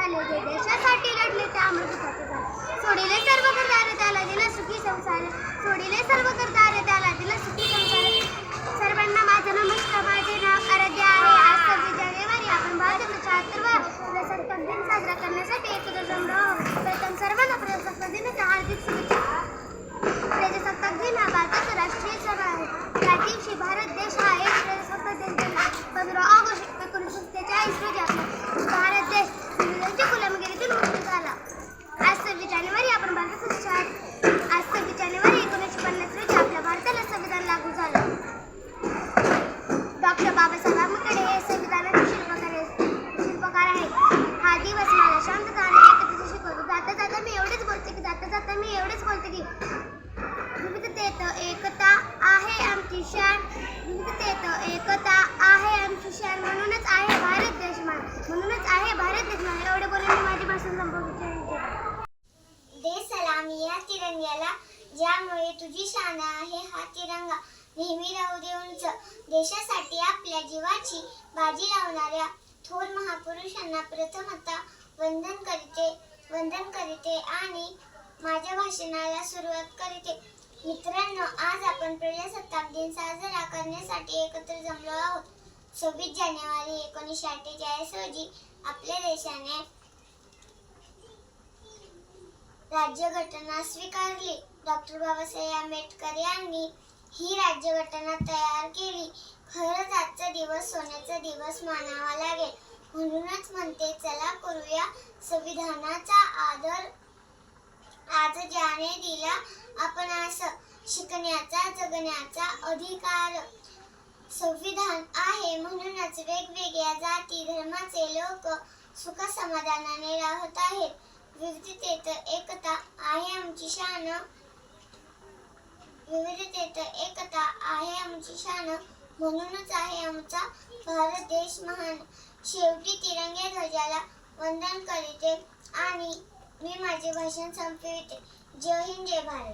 झाले, जे देशासाठी लढले ते अमृताचे झाले. सोडिले सर्व करदार त्याला दिला सुखी संसार, सोडिले सर्व करदार त्याला दिला सुखी संसार. सर्वांना माझा नमस्कार. माझे नाव आराध्या आहे. आज 26 जानेवारी आपण भारताचा 76वा प्रजासत्ताक दिन साजरा करण्यासाठी एकत्र जमलो आहोत. प्रथम सर्वांना प्रजासत्ताक दिनाच्या हार्दिक शुभेच्छा. प्रजासत्ताक दिन हा भारताचा राष्ट्रीय सण आहे. या दिवशी भारत देश हा एक प्रजासत्ताक दिन झाला. 15 ऑगस्ट 1947 रोजी आपला भारत देश इंग्रजांच्या गुलामगिरीतून मुक्त झाला. आज 26 जानेवारी 1950 रोजी आपल्या भारताला संविधान लागू झालं. डॉक्टर बाबासाहेब आंबेडकर हे संविधानाचे शिल्पकार आहेत. हा दिवस मला शांतता आणि एकतेची शिकवतो. जाता जाता मी एवढेच बोलते की विविधतेत एकता आहे आमची शान. विविधतेत एकता आहे आमची शान. म्हणूनच आहे भारत देश मान. एवढे बोलून मी माझी भाषण संपवते. दे सलामी या तिरंग्याला, ज्यामुळे तुझी शान आहे हा तिरंगा. नेहमी राहू दे उंच. देशासाठी आपल्या जीवाची बाजी लावणाऱ्या थोर महापुरुषांना प्रथमतः वंदन करते आणि माझ्या भाषणाला सुरुवात करते. मित्रांनो, आज आपण प्रजासत्ताक दिन साजरा करण्यासाठी एकत्र जमलो आहोत. 26 जानेवारी 1948 रोजी आपल्या देशाने राज्यघटना स्वीकारली. डॉक्टर बाबासाहेब आंबेडकर यांनी ही राज्यघटना तयार केली. खरंच आजचा दिवस सोन्याचा दिवस मानावा लागेल. म्हणूनच म्हणते, चला करूया संविधानाचा आदर. आज ज्याने दिला आपणास शिकण्याचा जगण्याचा अधिकार. संविधान आहे म्हणूनच वेगवेगळ्या जाती धर्माचे लोक सुख समाधानाने राहत आहेत. विविधतेत एकता आहे आमची शान. विविधतेत एकता आहे आमची शान. म्हणूनच आहे आमचा भारत देश महान. शेवटी तिरंग्या ध्वजाला वंदन करते आणि मी माझे भाषण संपविते. जय हिंद, जय भारत.